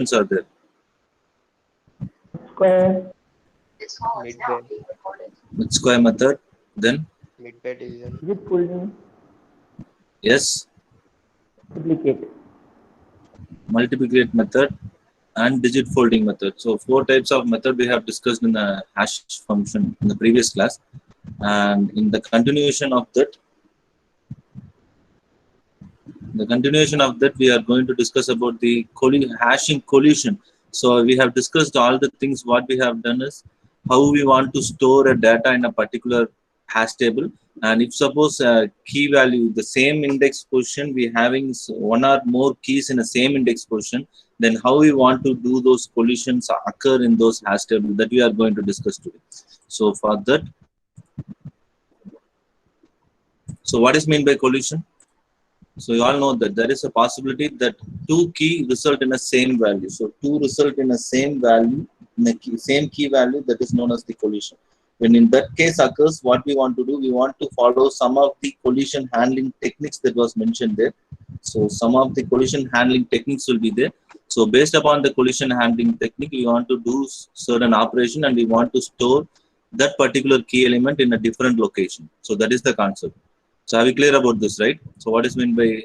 are there? Square. Mid-way. With square method. Then Mid-way division. Digit folding. yes, Duplicate. multiplicate method and digit folding method. So four types of method we have discussed in the hash function in the previous class. And in the continuation of that, we are going to discuss about the hashing collision. So we have discussed all the things. What we have done is how we want to store a data in a particular hash table. And if suppose a key value, the same index position, we having one or more keys in the same index position, then how we want to do those collisions occur in those hash tables, that we are going to discuss today. So for that, so what is meant by collision? So you all know that there is a possibility that two key result in a same value. So two result in a same value, in a same key value, that is known as the collision. When in that case occurs, what we want to do, we want to follow some of the collision handling techniques that was mentioned there. So some of the collision handling techniques will be there. So based upon the collision handling technique, we want to do certain operation and we want to store that particular key element in a different location. So that is the concept. So are we clear about this, right? So what is meant by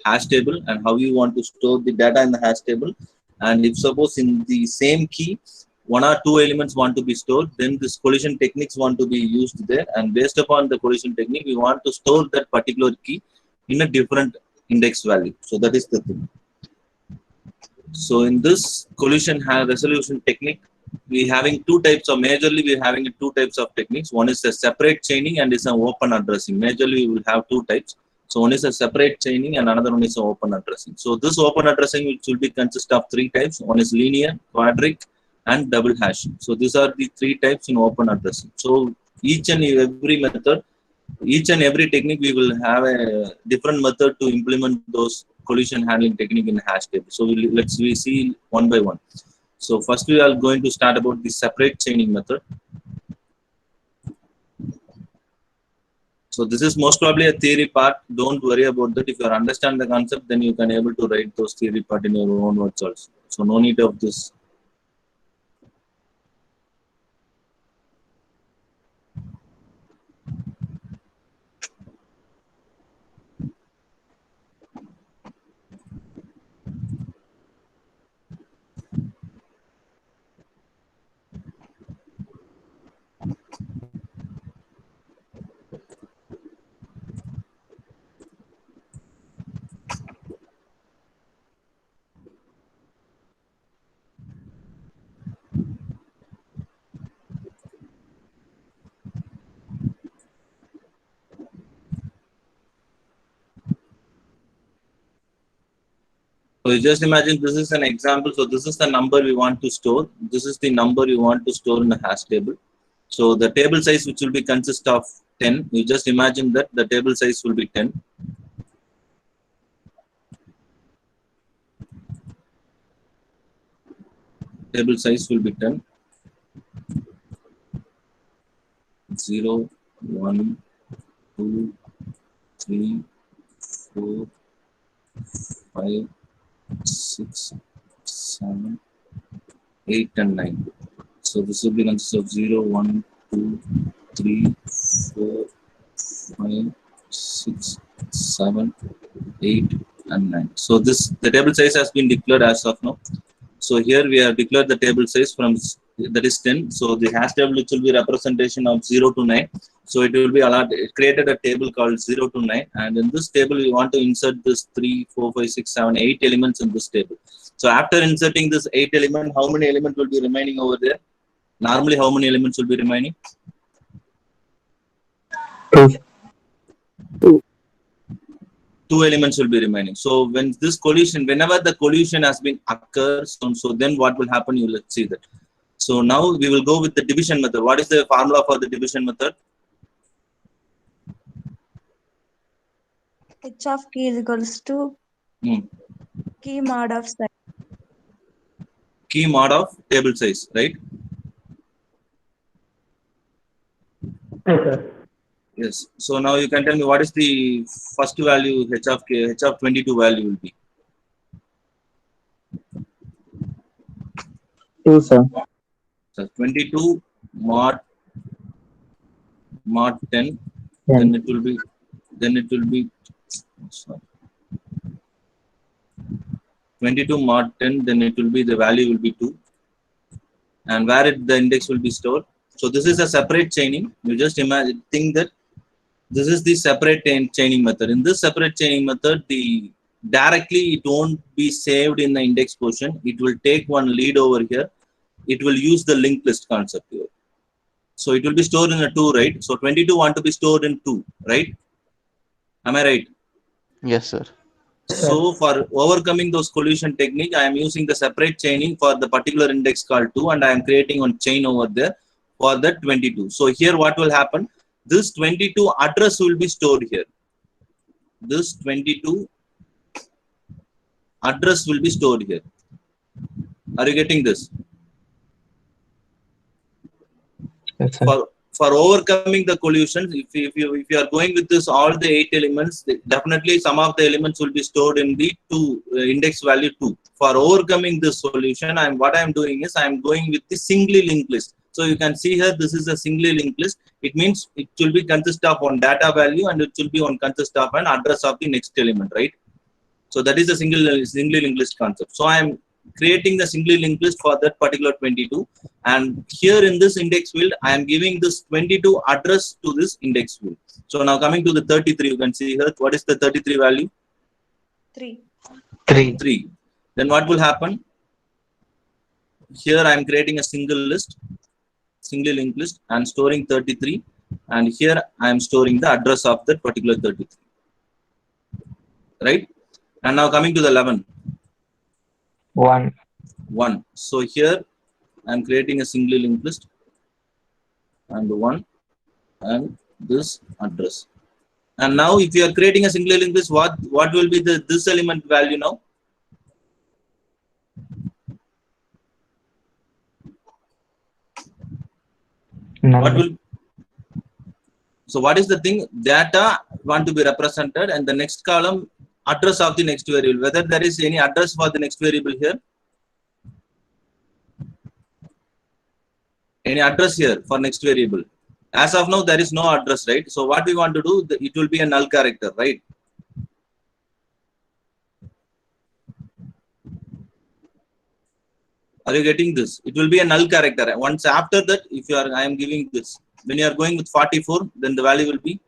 hash table and how you want to store the data in the hash table? And if suppose in the same key, one or two elements want to be stored, then this collision techniques want to be used there. And based upon the collision technique, we want to store that particular key in a different index value. So that is the thing. So in this collision resolution technique, we having two types of, majorly we having two types of techniques. One is a separate chaining and is an open addressing. Majorly we will have two types. So one is a separate chaining and another one is an open addressing. So this open addressing, which will be consist of three types. One is linear, quadric, and double hashing. So these are the three types in open addressing. So each and every method, each and every technique, we will have a different method to implement those collision handling technique in hash table. So let's see one by one. So first we are going to start about the separate chaining method. So this is most probably a theory part. Don't worry about that. If you understand the concept, then you can able to write those theory part in your own words also. So no need of this. So you just imagine this is an example. So this is the number we want to store. This is the number you want to store in a hash table. So the table size, which will be consist of 10. You just imagine that the table size will be 10. Table size will be 10. 0, 1, 2, 3, 4, 5, 6, 7, 8, and 9. So this will be consist of 0, 1, 2, 3, 4, 5, 6, 7, 8, and 9. So the table size has been declared as of now. So here we have declared the table size from that is 10. So the hash table, which will be representation of 0 to 9. So it will be created a table called 0 to 9. And in this table, we want to insert this 3, 4, 5, 6, 7, 8 elements in this table. So after inserting this 8 element, how many elements will be remaining over there? Normally, how many elements will be remaining? 2. 2 elements will be remaining. So when this collision, whenever the collision has been occurs, so then what will happen? You let's see that. So now we will go with the division method. What is the formula for the division method? H of key is equals to key mod of size. Key mod of table size, right? Yes, sir. Yes. So now you can tell me what is the first value H of k, H of 22 value will be. 2, sir. So 22 mod 10, 10. then it will be sorry, 22 mod 10, then it will be, the value will be 2, and where the index will be stored. So this is a separate chaining. You just imagine, think that this is the separate chaining method. In this separate chaining method, the directly it won't be saved in the index position. It will take one lead over here. It will use the linked list concept here. So it will be stored in a 2, right? So 22 want to be stored in 2, right? Am I right? Yes, sir. So for overcoming those collision technique, I am using the separate chaining for the particular index called 2, and I am creating one chain over there for the 22. So here what will happen? This 22 address will be stored here. This 22 address will be stored here. Are you getting this? Yes, sir. For overcoming the collisions, if you are going with this all the 8 elements, definitely some of the elements will be stored in the 2 index value 2. For overcoming this solution, what I am doing is I am going with the singly linked list. So you can see here, this is a singly linked list. It means it will be consist of one data value, and it will be one consist of an address of the next element, right? So that is a singly linked list concept. So I am creating the singly linked list for that particular 22, and here in this index field I am giving this 22 address to this index field. So now coming to the 33, you can see here, what is the 33 value? 3. 3. Then what will happen? Here I am creating a singly linked list and storing 33, and here I am storing the address of that particular 33, right? And now coming to the 11. 1. So here I am creating a singly linked list and 1 and this address. And now if you are creating a singly linked list, what will be this element value now? What will, so what is the thing? Data want to be represented, and the next column address of the next variable. Whether there is any address for the next variable here? Any address here for next variable? As of now, there is no address, right? So what we want to do, it will be a null character, right? Are you getting this? It will be a null character. Once after that, if you are, I am giving this. When you are going with 44, then the value will be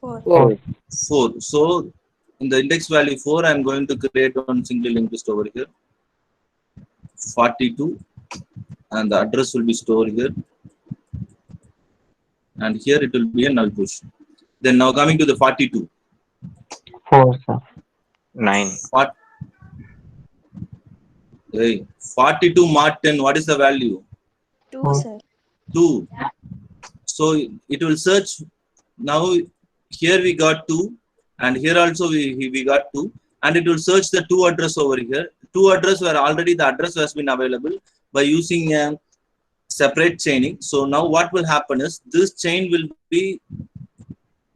4. 4. So in the index value 4, I am going to create one single linked list over here. 42, and the address will be stored here. And here it will be a null position. Then now coming to the 42. 4, sir. 9. 42 mod 10, what is the value? 2, sir. 2. So it will search. Now here we got 2, and here also we got 2, and it will search the 2 address over here. 2 address where already the address has been available by using a separate chaining. So now what will happen is this chain will be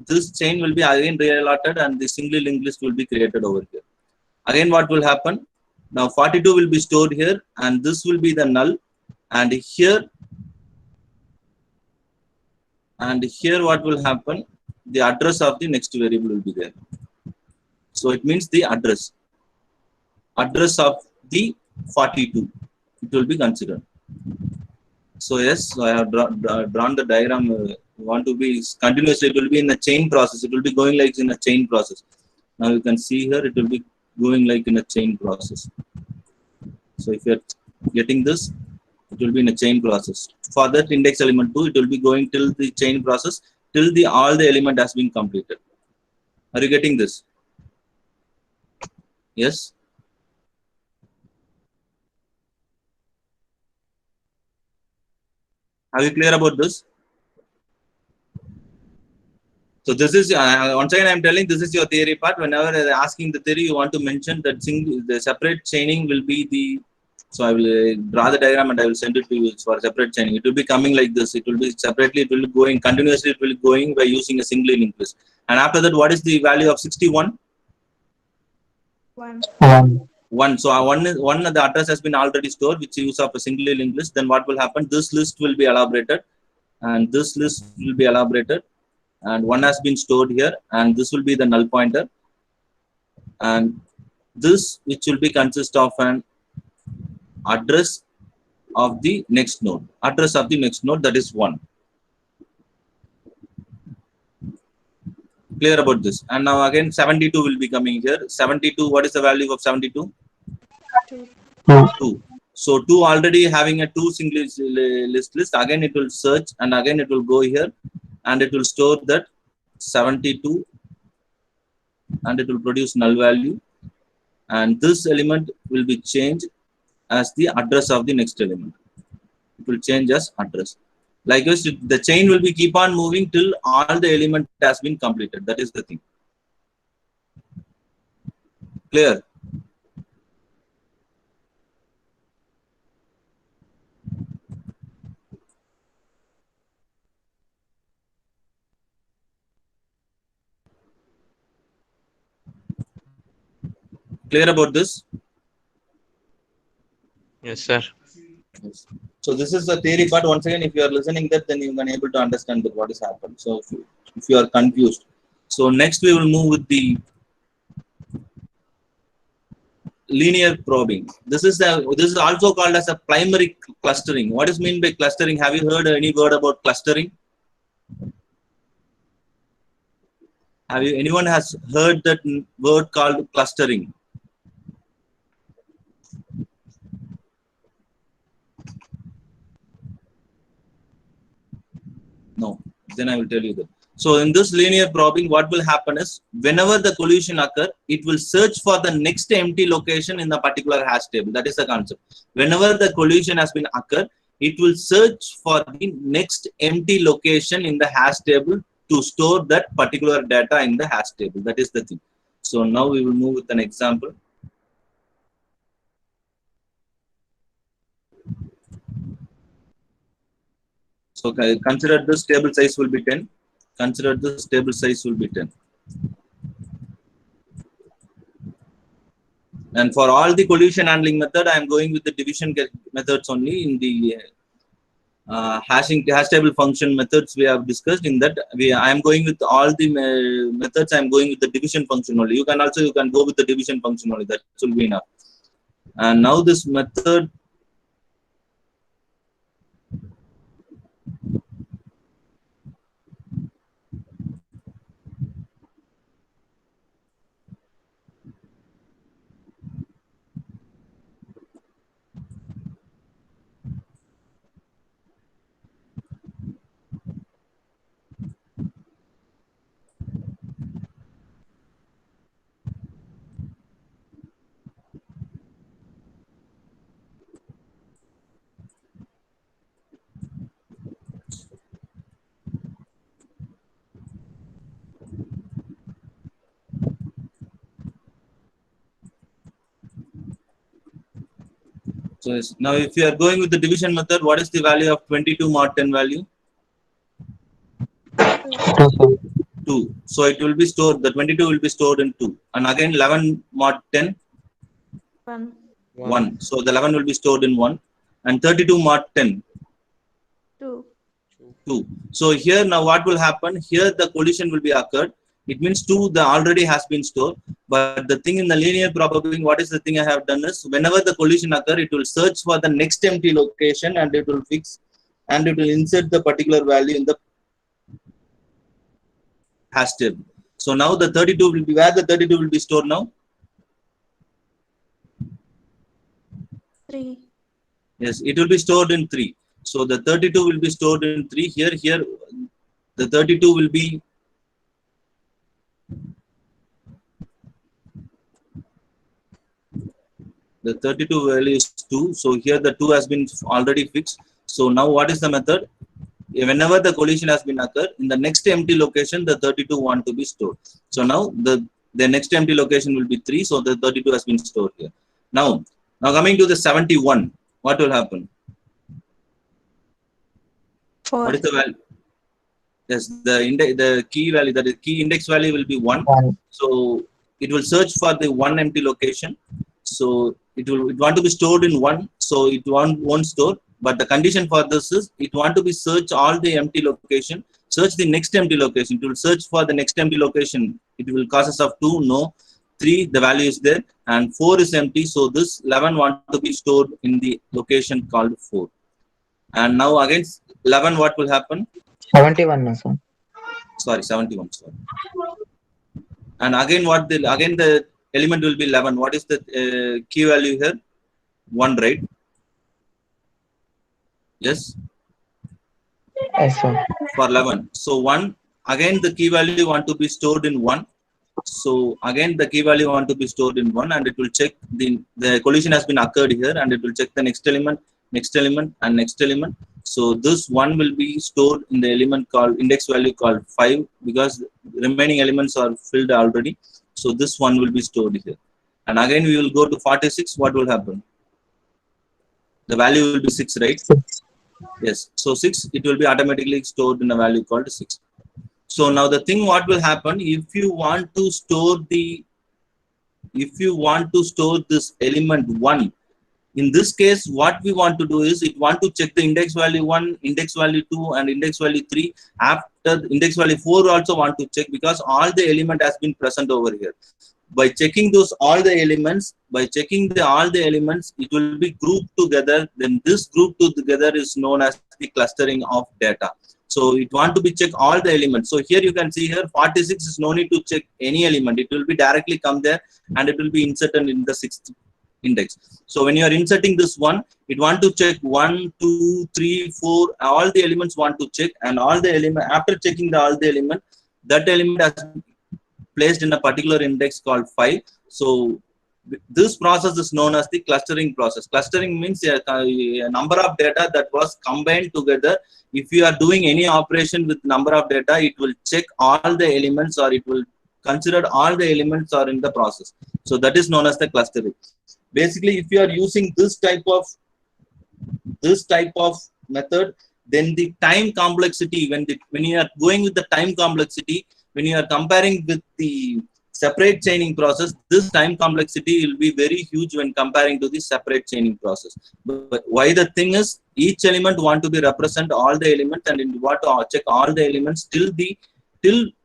again reallotted, and the singly linked list will be created over here. Again, what will happen? Now 42 will be stored here, and this will be the null, and here what will happen? The address of the next variable will be there. So it means the address of the 42, it will be considered. So yes, so I have drawn the diagram. Want to be continuously, it will be in a chain process. It will be going like in a chain process. Now you can see here, it will be going like in a chain process. So if you are getting this, it will be in a chain process. For that index element 2, it will be going till the chain process, till all the element has been completed. Are you getting this? Yes. Are you clear about this? So this is, once again I am telling, this is your theory part. Whenever they are asking the theory, you want to mention that the separate chaining will be the, so I will draw the diagram and I will send it to you for separate chaining. It will be coming like this. It will be separately, it will be going continuously, it will be going by using a singly linked list. And after that, what is the value of 61? 1. 1. So one the address has been already stored, which use of a singly linked list. Then what will happen? This list will be elaborated, and this list will be elaborated, and 1 has been stored here, and this will be the null pointer, and this which will be consist of an address of the next node. Address of the next node, that is 1. Clear about this? And now again 72 will be coming here. 72, what is the value of 72? 2. 2. So 2 already having a 2 single list. Again it will search, and again it will go here, and it will store that 72, and it will produce null value, and this element will be changed as the address of the next element. It will change as address. Like this, the chain will be keep on moving till all the element has been completed. That is the thing. Clear? Clear about this? Yes, sir. Yes. So this is the theory part. Once again, if you are listening that, then you can able to understand that what is happened. So if you are confused, so next we will move with the linear probing. This is also called as a primary clustering. What is mean by clustering? Have you heard any word about clustering? Anyone has heard that word called clustering? No. Then I will tell you that. So in this linear probing, what will happen is whenever the collision occur, it will search for the next empty location in the particular hash table. That is the concept. Whenever the collision has been occur, it will search for the next empty location in the hash table to store that particular data in the hash table. That is the thing. So now we will move with an example. So consider this table size will be 10. Consider this table size will be 10. And for all the collision handling method, I am going with the division methods only. In the hash table function methods we have discussed, in that I am going with all the methods. I am going with the division function only. You can go with the division function only. That will be enough. And now this method. So now if you are going with the division method, what is the value of 22 mod 10 value? 2. So it will be stored, the 22 will be stored in 2. And again 11 mod 10? 1. 1. So the 11 will be stored in 1. And 32 mod 10? 2. 2. So here now what will happen? Here the collision will be occurred. It means 2 the already has been stored. But the thing in the linear probing, what is the thing I have done is whenever the collision occur, it will search for the next empty location, and it will fix, and it will insert the particular value in the hash table. So now the 32 will be, where the 32 will be stored now? 3. Yes, it will be stored in 3. So the 32 will be stored in 3. Here the 32 will be the 32 value is 2. So here the 2 has been already fixed. So now what is the method? Whenever the collision has been occurred, in the next empty location, the 32 want to be stored. So now the next empty location will be 3. So the 32 has been stored here. Now coming to the 71, what will happen? 4. What is the value? Yes, the key value, that is key index value will be 1. So it will search for the one empty location. So it want to be stored in one, so it won't store. But the condition for this is it want to be search all the empty location, search the next empty location. It will search for the next empty location. It will causes of 2, no. 3, the value is there, and 4 is empty. So this 11 want to be stored in the location called 4. And now again 11, what will happen? 71, no, sir. Sorry, 71. Sorry. And again the element will be 11. What is the key value here? 1, right? Yes, Yes, sir. for 11. So 1, again the key value want to be stored in 1. So again the key value want to be stored in 1, and it will check the collision has been occurred here, and it will check the next element, and next element. So this 1 will be stored in the element called index value called 5, because the remaining elements are filled already. So this 1 will be stored here. And again we will go to 46. What will happen? The value will be 6, right? 6. Yes. So 6, it will be automatically stored in a value called 6. So now the thing what will happen, if you want to store this element 1, in this case what we want to do is it want to check the index value 1, index value 2, and index value 3. After index value 4 also want to check, because all the element has been present over here. By checking all the elements, it will be grouped together. Then this group together is known as the clustering of data. So it want to be check all the elements. So here you can see here 46 is no need to check any element. It will be directly come there, and it will be inserted in the 6th index. So when you are inserting this one, it want to check 1, 2, 3, 4. All the elements want to check, and all the element after checking all the element, that element has placed in a particular index called 5. So this process is known as the clustering process. Clustering means a number of data that was combined together. If you are doing any operation with number of data, it will check all the elements, or it will consider all the elements are in the process. So that is known as the clustering. Basically, if you are using this type of method, then the time complexity, when you are going with the time complexity, when you are comparing with the separate chaining process, this time complexity will be very huge when comparing to the separate chaining process. But why the thing is, each element want to be represent all the elements, and in what to check all the elements till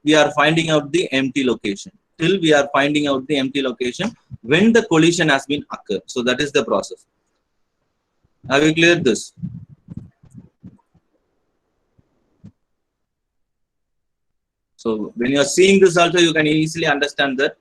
we are finding out the empty location. Till we are finding out the empty location when the collision has been occurred. So that is the process. Have you cleared this? So when you are seeing this also, you can easily understand that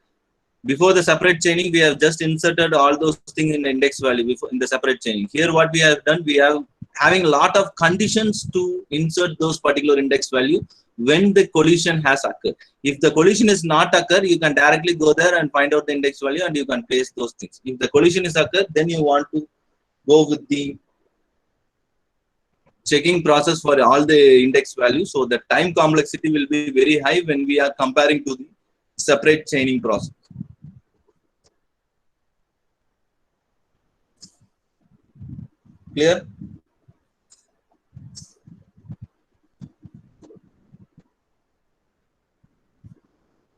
before the separate chaining, we have just inserted all those things in the index value before in the separate chaining. Here what we have done, we have having a lot of conditions to insert those particular index value when the collision has occurred. If the collision is not occurred, you can directly go there and find out the index value, and you can place those things. If the collision is occurred, then you want to go with the checking process for all the index value. So the time complexity will be very high when we are comparing to the separate chaining process. Clear?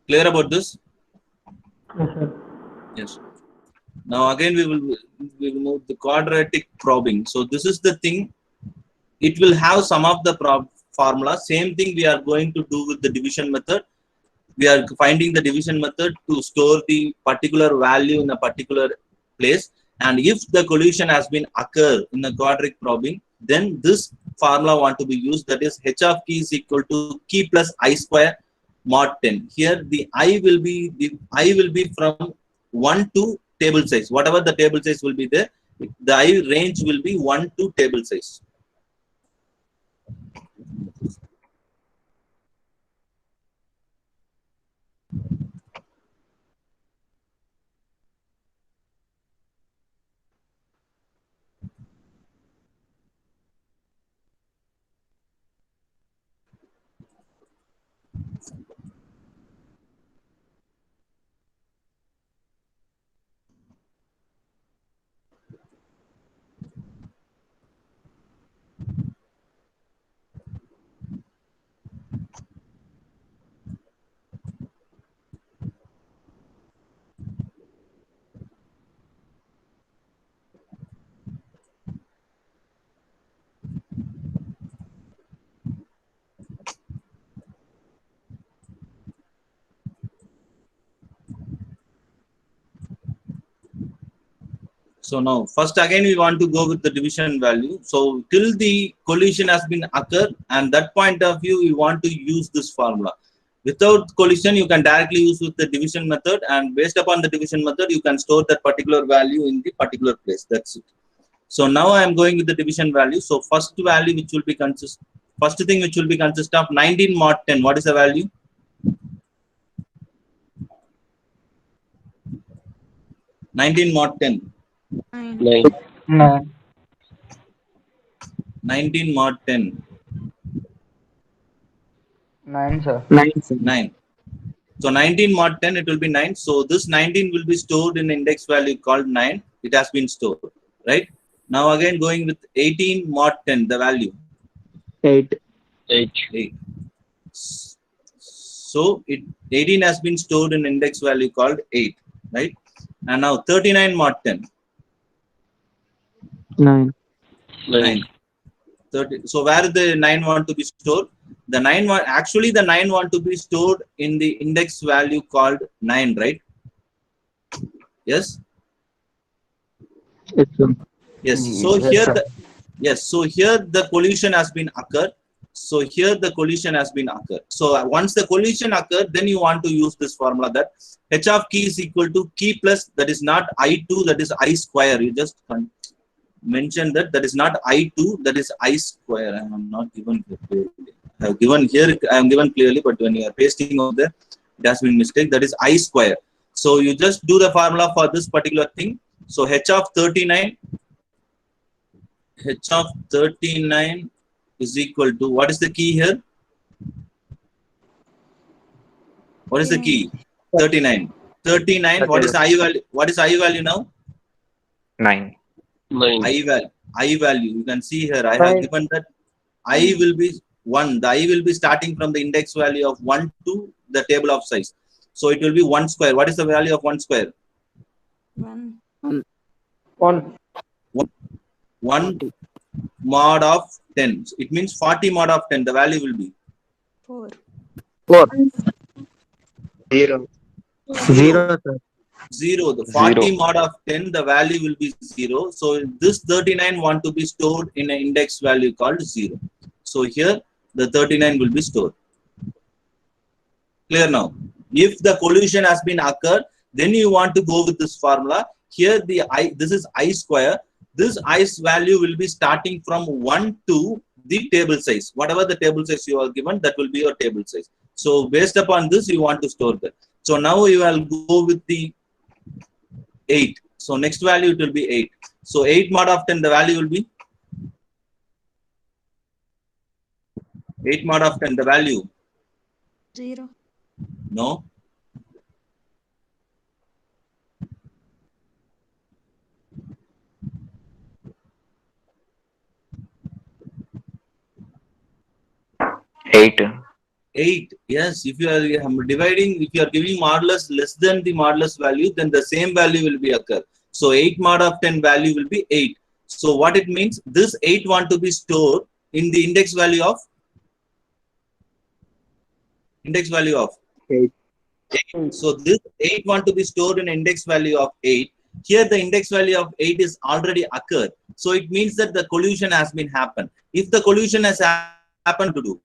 Clear about this? Yes, sir. Yes. Now again we will move the quadratic probing. So this is the thing. It will have some of the formula. Same thing we are going to do with the division method. We are finding the division method to store the particular value in a particular place. And if the collision has been occurred in the quadratic probing, then this formula want to be used. That is h of key is equal to key plus I square mod 10. Here the I will be from 1 to table size. Whatever the table size will be there, the I range will be 1 to table size. So now, first again we want to go with the division value. So till the collision has been occurred, and that point of view, we want to use this formula. Without collision, you can directly use with the division method, and based upon the division method, you can store that particular value in the particular place. That's it. So now I am going with the division value. So first value which will be first thing which will be consist of 19 mod 10. What is the value? 19 mod 10. 9. 9. 19 mod 10. 9, sir. 9. So 19 mod 10, it will be 9. So this 19 will be stored in index value called 9. It has been stored, right? Now again going with 18 mod 10, the value. 8. 8. So 18 has been stored in index value called 8, right? And now 39 mod 10. 9. 9. 30. So where the 9 want to be stored? The 9 actually the 9 want to be stored in the index value called 9, right? Yes. Yes. So Yes, here sir. so here the collision has been occurred. So here the collision has been occurred. So once the collision occurred, then you want to use this formula that h of key is equal to key plus, that is not I2, that is I square. You just mention that is not I2, that is I square. I am not given clearly. I have given here, I am given clearly, but when you are pasting over there, it has been mistake. That is I square. So you just do the formula for this particular thing. So h of 39 is equal to, what is the key here? What is the key? 39. 39. What is I value? What is I value now? 9. I value. You can see here. I have given that I will be 1. The I will be starting from the index value of 1 to the table of size. So it will be 1 square. What is the value of 1 square? 1. 1 mod of 10. It means 40 mod of 10. The value will be 4. 0. 0, sir. 0. The 40 0. mod of 10, the value will be 0. So this 39 want to be stored in an index value called 0. So here the 39 will be stored. Clear now? If the collision has been occurred, then you want to go with this formula. Here this is I square. This I's value will be starting from 1 to the table size. Whatever the table size you are given, that will be your table size. So based upon this, you want to store that. So now you will go with the 8. So next value it will be 8. So 8 mod of 10, the value will be 8 mod of 10, the value. 0. No. Eight. 8. Yes, if you are dividing, if you are giving modulus less than the modulus value, then the same value will be occur. So 8 mod of 10 value will be 8. So what it means, this 8 want to be stored in the index value of 8. So this 8 want to be stored in index value of 8. Here the index value of 8 is already occurred. So it means that the collision has been happened. If the collision has happened to do,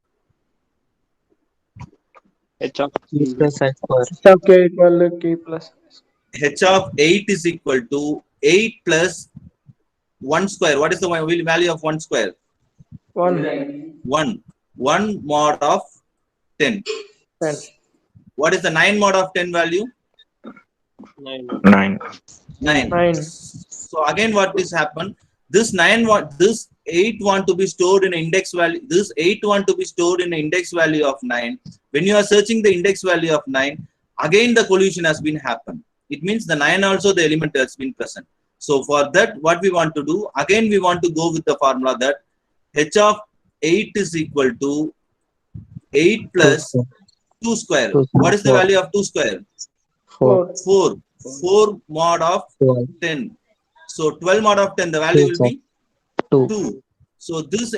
H of Key plus I square. k equal to k plus. h of 8 is equal to 8 plus 1 square. What is the value of 1 square? 1. 1. 1 mod of 10. 10. What is the 9 mod of 10 value? 9. 9. 9. 9. So again what is happened? This 8 want to be stored in index value. This 8 want to be stored in index value of 9. When you are searching the index value of 9, again the collision has been happened. It means the 9 also the element has been present. So for that, what we want to do, again we want to go with the formula that h of 8 is equal to 8 plus 2 square. What is the value of 2 square? 4. 4. 4 mod of 10. So 12 mod of 10, the value will be 2. So this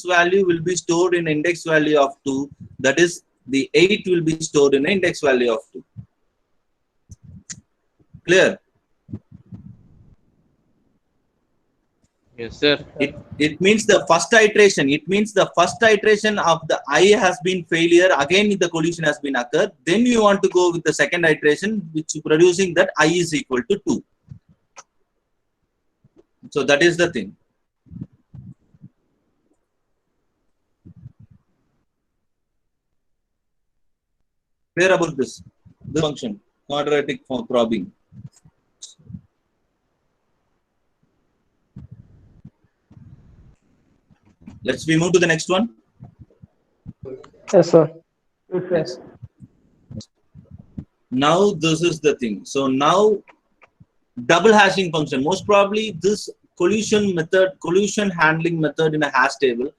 value will be stored in index value of 2. That is, the 8 will be stored in index value of 2. Clear? Yes, sir. It means the first iteration. It means the first iteration of the I has been failure. Again, the collision has been occurred. Then you want to go with the second iteration, which producing that I is equal to 2. So that is the thing. Clear about this? The function, quadratic probing. Let's we move to the next one. Yes, sir. Yes. Now this is the thing. So now double hashing function. Most probably this collision handling method in a hash table.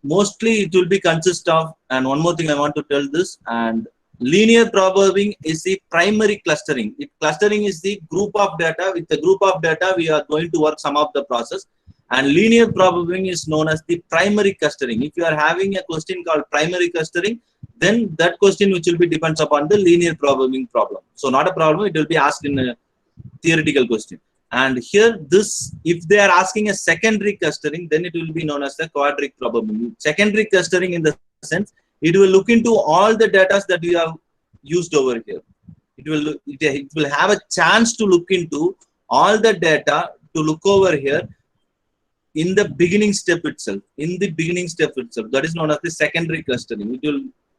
Mostly it will be consist of, and one more thing I want to tell this, and linear probing is the primary clustering. Clustering is the group of data. With the group of data, we are going to work some of the process. And linear probing is known as the primary clustering. If you are having a question called primary clustering, then that question which will be depends upon the linear probing problem. So not a problem, it will be asked in a theoretical question. And here this, if they are asking a secondary clustering, then it will be known as the quadratic probability. Secondary clustering in the sense, it will look into all the data that you have used over here. It will have a chance to look into all the data to look over here in the beginning step itself. That is known as the secondary clustering.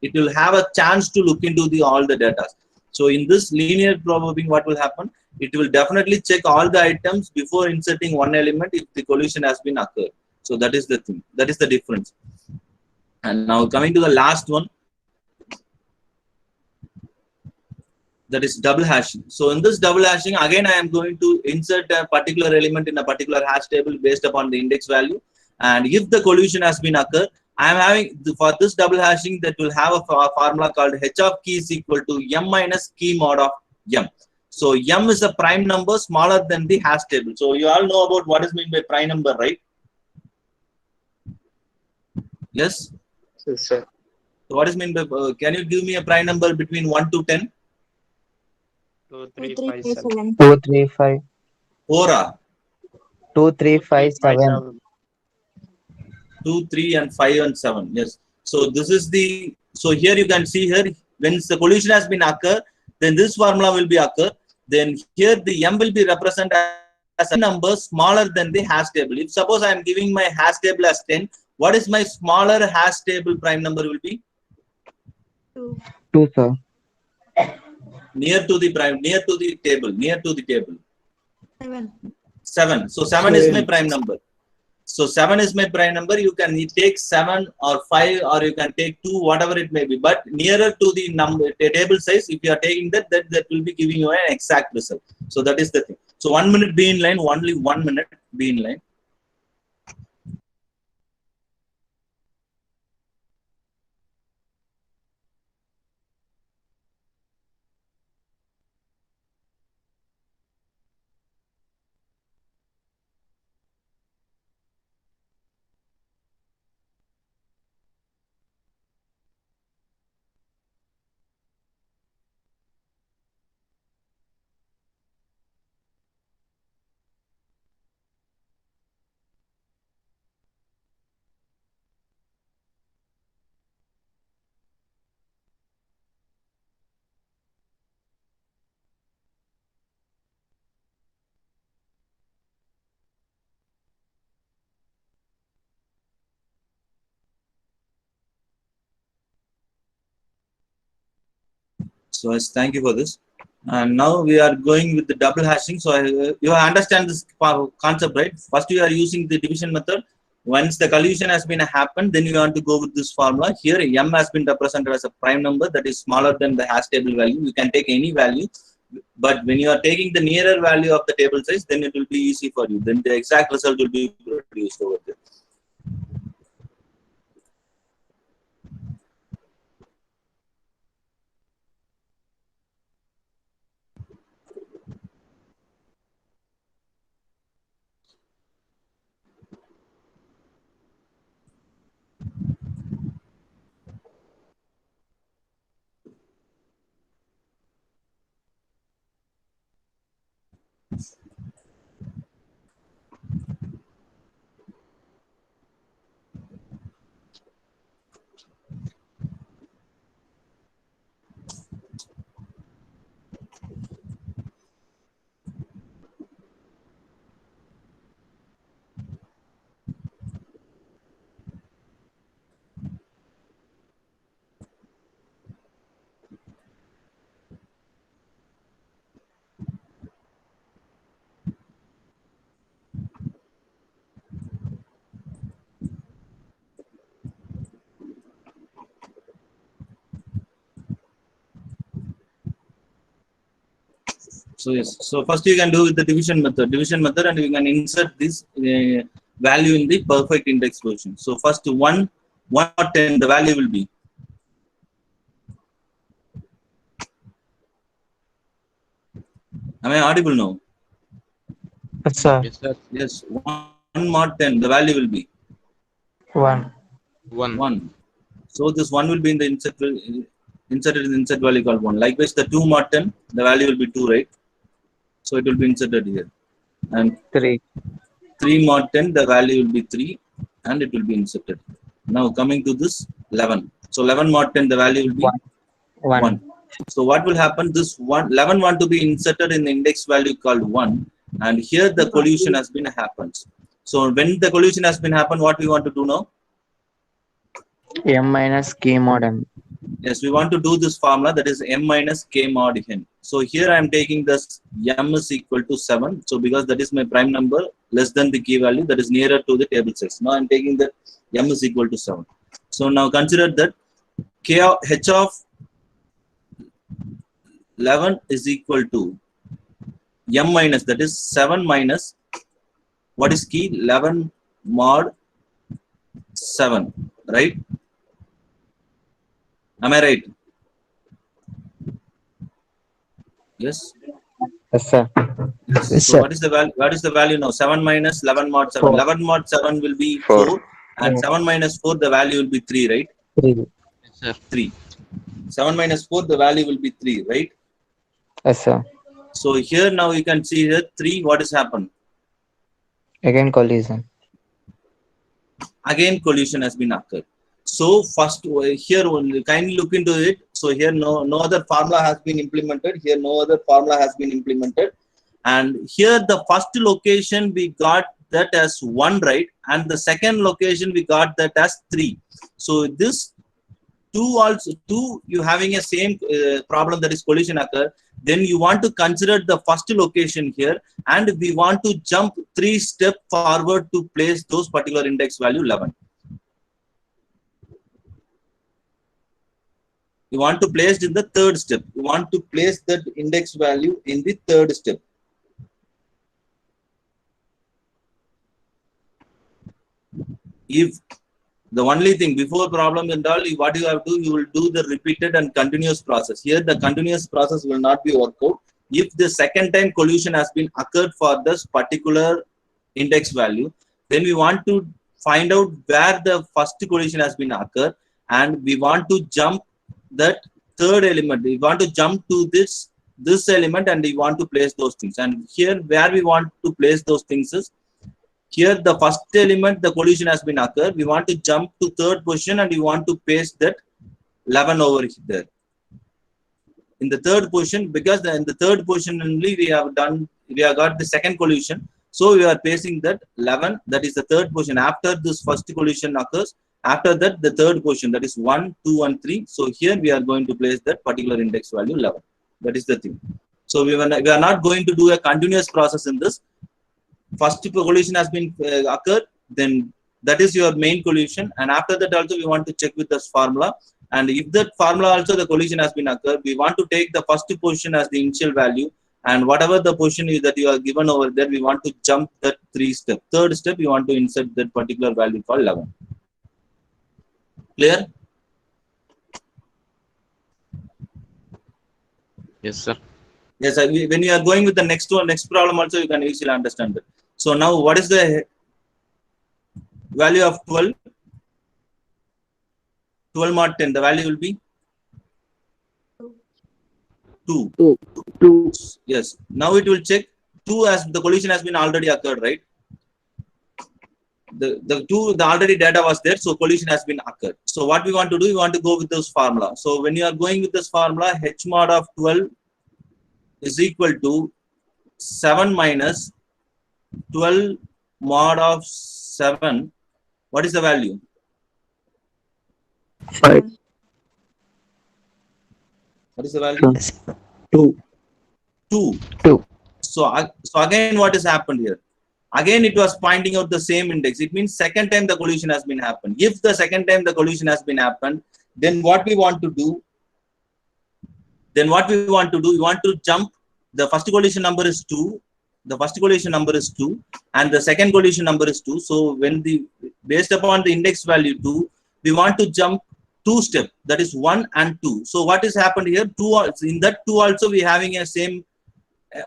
It will have a chance to look into all the data. So in this linear probing, what will happen? It will definitely check all the items before inserting one element if the collision has been occurred. So that is the thing. That is the difference. And now coming to the last one, that is double hashing. So in this double hashing, again I am going to insert a particular element in a particular hash table based upon the index value. And if the collision has been occurred, I am having for this double hashing that will have a formula called h of key is equal to m minus key mod of m. So m is a prime number smaller than the hash table. So you all know about what is meant by prime number, right? Yes. Yes, sir. So what is meant by? Can you give me a prime number between 1 to 10? 2, 2, 3, 3, 5, 5, 7. 7. 2, 3, 5. 4, 2, 3, 5, 7. 2, 3, and 5 and 7. Yes. So this is the. So here you can see here when the collision has been occurred, then this formula will be occur. Then here the m will be represented as a number smaller than the hash table. If suppose I am giving my hash table as 10, what is my smaller hash table prime number will be? 2, 2, sir. Near to the table. 7. 7. So 7 is my prime number. So 7 is my prime number. You can take 7 or 5 or you can take 2, whatever it may be. But nearer to the number table size, if you are taking that will be giving you an exact result. So that is the thing. So 1 minute be in line, only 1 minute be in line. So yes, thank you for this. And now we are going with the double hashing. So you understand this concept, right? First you are using the division method. Once the collision has been happened, then you want to go with this formula. Here m has been represented as a prime number that is smaller than the hash table value. You can take any value, but when you are taking the nearer value of the table size, then it will be easy for you. Then the exact result will be produced over there. So yes, so first you can do with the division method, and you can insert this value in the perfect index version. So first 1 or 10, the value will be. Am I audible now? Yes, sir. Yes, sir. Yes, 1 mod 10, the value will be 1. 1. 1. So this 1 will be in the inserted in the insert value called 1. Likewise, the 2 mod 10, the value will be 2, right? So it will be inserted here. And 3. 3 mod 10, the value will be 3, and it will be inserted. Now coming to this 11. So 11 mod 10, the value will be 1. 1. So what will happen? This 11 want to be inserted in the index value called 1, and here the collision has been happened. So when the collision has been happened, what we want to do now? M minus K mod M. Yes, we want to do this formula, that is m minus k mod n. So here I am taking this m is equal to 7. So because that is my prime number less than the key value, that is nearer to the table 6. Now I am taking that m is equal to 7. So now consider that h of 11 is equal to m minus, that is 7 minus, what is key? 11 mod 7, right? Am I right? Yes. Yes, sir. Yes. Yes, So sir. what is the value? What is the value now? 7 minus 11 mod 7. 4. 11 mod 7 will be 4. 4, and 7 minus 4, the value will be 3, right? 3. Yes, sir. 3. 7 minus 4, the value will be 3, right? Yes, sir. So here now you can see here 3. What has happened? Again collision. Again collision has been occurred. So first here only kindly look into it. So here no other formula has been implemented. Here no other formula has been implemented. And here the first location we got that as 1, right? And the second location we got that as 3. So this 2 you having a same problem, that is collision occur. Then you want to consider the first location here, and we want to jump 3 steps forward to place those particular index value 11. You want to place in the third step. You want to place that index value in the third step. If the only thing before problem and all, what you have to do, you will do the repeated and continuous process. Here the continuous process will not be worked out. If the second time collision has been occurred for this particular index value, then we want to find out where the first collision has been occurred, and we want to jump that third element. We want to jump to this element, and we want to place those things. And here where we want to place those things is here the first element, the collision has been occurred. We want to jump to third position, and we want to paste that 11 over there in the third position, because in the third position only we have got the second collision. So we are pasting that 11, that is the third position after this first collision occurs. After that, the third position, that is 1, 2, and 3. So here we are going to place that particular index value 11. That is the thing. So we are not going to do a continuous process in this. First collision has been occurred, then that is your main collision, and after that also we want to check with this formula. And if that formula also the collision has been occurred, we want to take the first position as the initial value, and whatever the position is that you are given over there, we want to jump that 3 step. Third step, you want to insert that particular value called 11. Clear? Yes, sir. Yes, when you are going with the next problem also, you can easily understand that. So now what is the value of 12? 12 mod 10, the value will be 2. 2. Yes. Now it will check 2 as the collision has been already occurred, right? The already data was there, so collision has been occurred. So what we want to do, we want to go with this formula. So when you are going with this formula, h mod of 12 is equal to 7 minus 12 mod of 7. What is the value? 5. What is the value? 2. 2. 2. So again, what has happened here? Again, it was pointing out the same index. It means second time the collision has been happened. If the second time the collision has been happened, then what we want to do? We want to jump the first collision number is 2, the first collision number is 2, and the second collision number is 2. So when the based upon the index value 2, we want to jump 2 step, that is 1 and 2. So what is happened here? 2 in that 2 also we having a same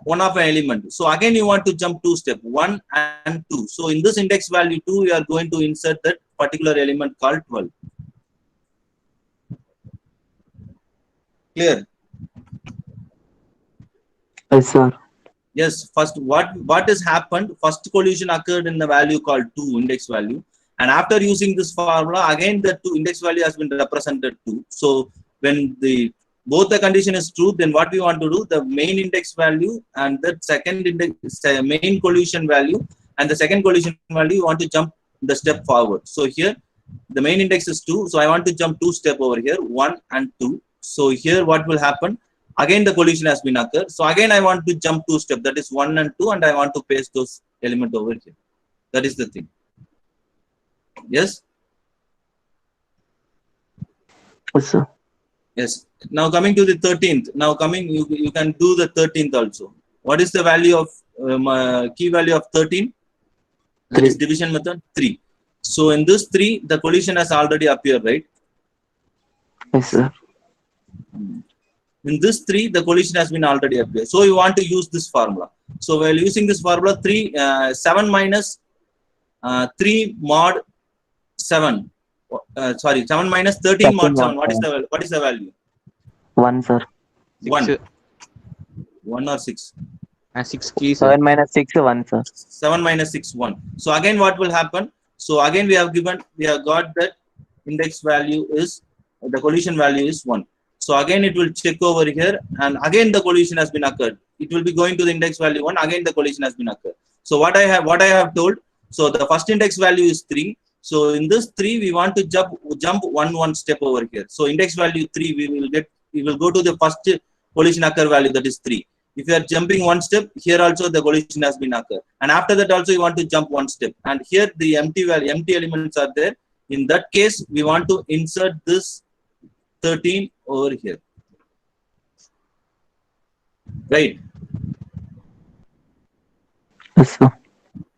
one of an element. So again you want to jump 2 step, 1 and 2. So in this index value 2, we are going to insert that particular element called 12. Clear? Yes, sir. Yes, first what has happened? First collision occurred in the value called 2, index value, and after using this formula, again the 2 index value has been represented 2. So when both the condition is true, then what we want to do, the main index value and the second index main collision value and the second collision value, you want to jump the step forward. So here the main index is 2, so I want to jump 2 step over here, 1 and 2. So here what will happen? Again the collision has been occurred. So again I want to jump 2 step, that is 1 and 2, and I want to paste those element over here. That is the thing. Yes? Yes, sir. Yes. Now coming to the 13th. Now coming, you can do the 13th also. What is the value of key value of 13? That is division method 3. So in this 3, the collision has already appeared, right? Yes, sir. In this 3, the collision has been already appeared. So you want to use this formula. So while using this formula, 7 minus 3 mod 7. 7 minus 13 mod 7. What is the value? 1, sir. 1. 1 or 6? 6 keys. 7 minus 6, 1, sir. 7 minus 6, 1. So again what will happen? So again we have got that index value is, the collision value is 1. So again it will check over here, and again the collision has been occurred. It will be going to the index value 1, again the collision has been occurred. So what I have told, so the first index value is 3. So in this 3, we want to jump one step over here. So index value 3, we will go to the first collision occur value, that is 3. If you are jumping 1 step, here also the collision has been occurred. And after that also you want to jump 1 step. And here the empty elements are there. In that case, we want to insert this 13 over here. Right? Yes, sir.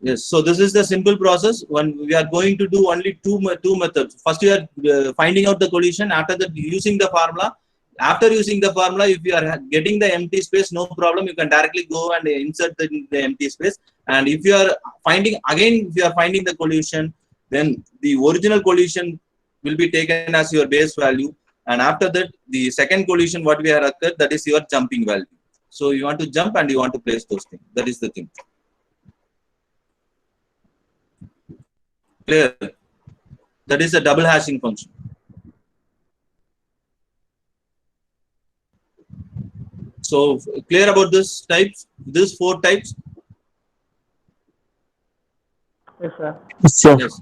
Yes. So this is the simple process. When we are going to do only two methods. First, you are finding out the collision. After that, using the formula. After using the formula, if you are getting the empty space, no problem. You can directly go and insert the empty space. And if you are finding the collision, then the original collision will be taken as your base value. And after that, the second collision, what we have occurred, that is your jumping value. So you want to jump and you want to place those things. That is the thing. Clear? That is a double hashing function. So clear about this types, these 4 types? Yes, sir. Yes, sir. Yes.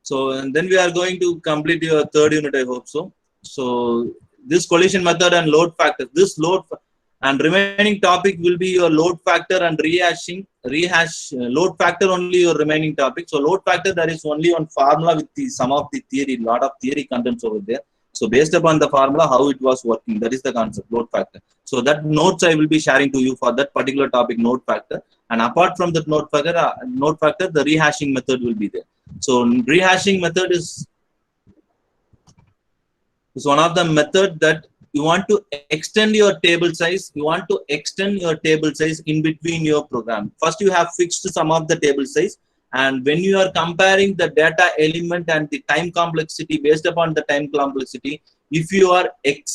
So and then we are going to complete your 3rd unit, I hope so. So this collision method and load factor, and remaining topic will be your load factor and load factor only your remaining topic. So load factor, that is only on formula with some of the theory, lot of theory contents over there. So based upon the formula, how it was working, that is the concept, load factor. So that notes I will be sharing to you for that particular topic, load factor. And apart from that load factor, the rehashing method will be there. So rehashing method is one of the method that you want to extend your table size. You want to extend your table size in between your program. First, you have fixed some of the table size. And when you are comparing the data element and the time complexity, based upon the time complexity, if you are if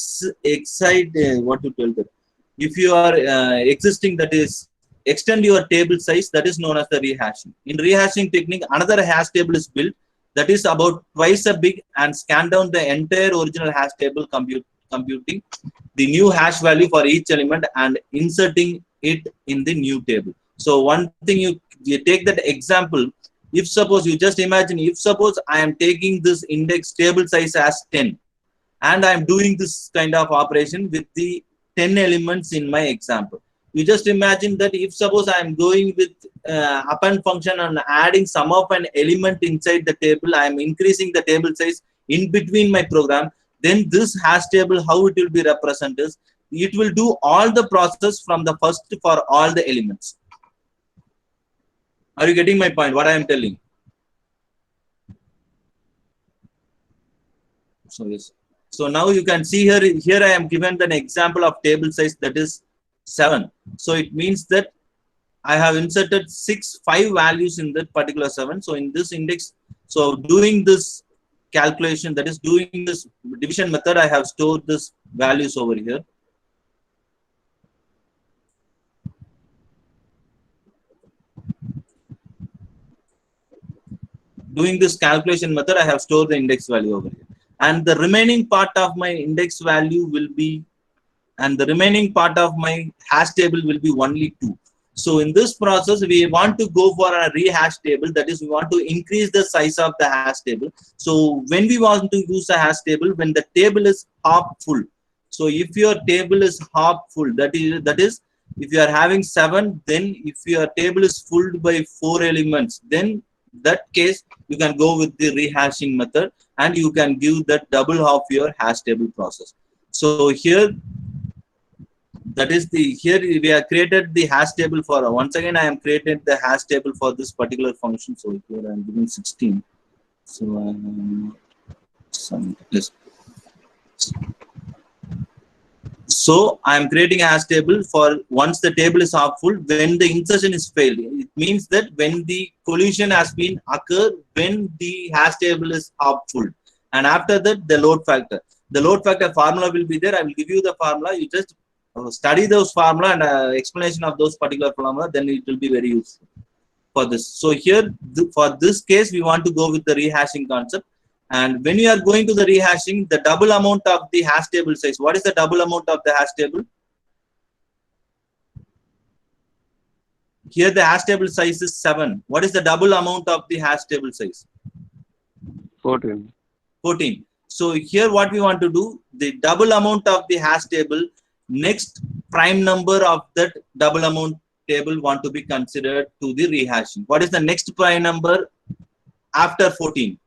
you are existing, that is extend your table size, that is known as the rehashing. In rehashing technique, another hash table is built that is about twice as big and scan down the entire original hash table, computing the new hash value for each element and inserting it in the new table. So one thing, you take that example. If suppose you just imagine, if suppose I am taking this index table size as 10 and I am doing this kind of operation with the 10 elements in my example. You just imagine that if suppose I am going with append function and adding some of an element inside the table, I am increasing the table size in between my program, then this hash table, how it will be represented is it will do all the process from the first for all the elements. Are you getting my point? What I am telling? So yes. So now you can see here. Here I am given an example of table size that is 7. So it means that I have inserted 5 values in that particular 7. So in this index, so doing this calculation, that is doing this division method, I have stored this values over here. Doing this calculation method, I have stored the index value over here. And the remaining part of my index value will be, and the remaining part of my hash table will be only 2. So in this process, we want to go for a rehash table. That is, we want to increase the size of the hash table. So when we want to use a hash table, when the table is half full. So if your table is half full, that is, if you are having 7, then if your table is full by 4 elements, then that case you can go with the rehashing method, and you can give that double of your hash table process. So here, that is the, here we have created the hash table for, once again I am created the hash table for this particular function. So here I am giving 16. So yes. So I am creating a hash table for once the table is half full, when the insertion is failed. It means that when the collision has been occurred when the hash table is half full, and after that the load factor. The load factor formula will be there. I will give you the formula. You just study those formula and explanation of those particular formula, then it will be very useful for this. So here, for this case, we want to go with the rehashing concept. And when you are going to the rehashing, the double amount of the hash table size. What is the double amount of the hash table? Here the hash table size is 7. What is the double amount of the hash table size? 14. 14. So here what we want to do, the double amount of the hash table, next prime number of that double amount table want to be considered to the rehashing. What is the next prime number after 14?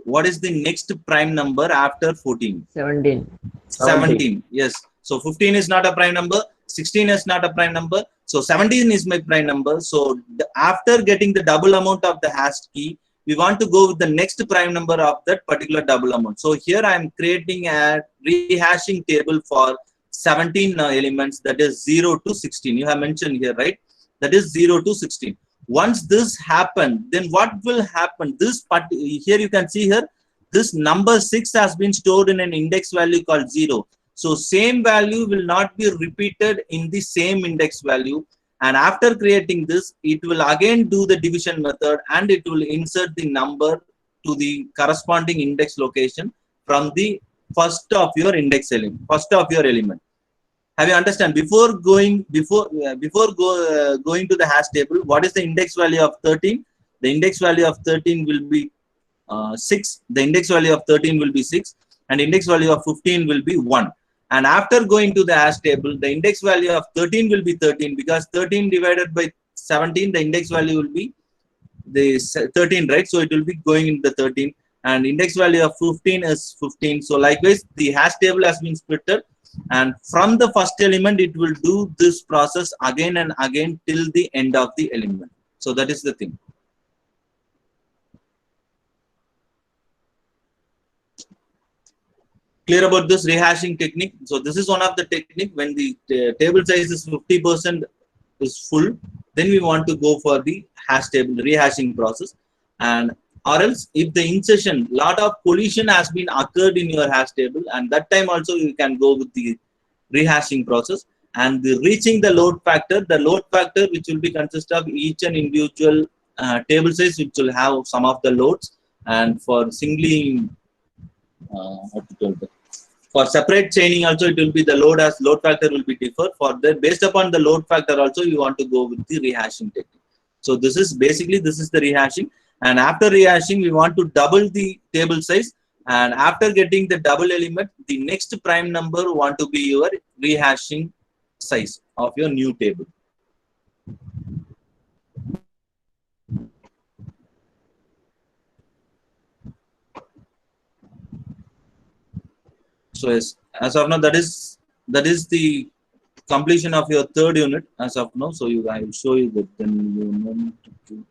What is the next prime number after 14? 17. 17. Yes. So 15 is not a prime number. 16 is not a prime number. So 17 is my prime number. So after getting the double amount of the hash key, we want to go with the next prime number of that particular double amount. So here I am creating a rehashing table for 17 elements, that is 0 to 16. You have mentioned here, right? That is 0 to 16. Once this happens, then what will happen? This part here you can see here, this number 6 has been stored in an index value called 0. So same value will not be repeated in the same index value. And after creating this, it will again do the division method, and it will insert the number to the corresponding index location from the first of your index element, first of your element. Have you understand? Before going to the hash table, what is the index value of 13? The index value of 13 will be 6. The index value of 13 will be 6, and index value of 15 will be 1. And after going to the hash table, the index value of 13 will be 13, because 13 divided by 17, the index value will be the 13, right? So it will be going in the 13, and index value of 15 is 15. So likewise, the hash table has been splitted, and from the first element, it will do this process again and again till the end of the element. So that is the thing. Clear about this rehashing technique? So this is one of the technique. When the table size is 50% is full, then we want to go for the hash table rehashing process. And or else if the insertion, lot of collision has been occurred in your hash table, and that time also you can go with the rehashing process. And the reaching the load factor which will be consist of each and individual table size, which will have some of the loads, and for singly for separate chaining also, it will be the load factor will be differ. For the based upon the load factor also, you want to go with the rehashing technique. So this is basically, this is the rehashing. And after rehashing, we want to double the table size. And after getting the double element, the next prime number want to be your rehashing size of your new table. So yes, as of now, that is the completion of your third unit as of now. So I will show you that then you know to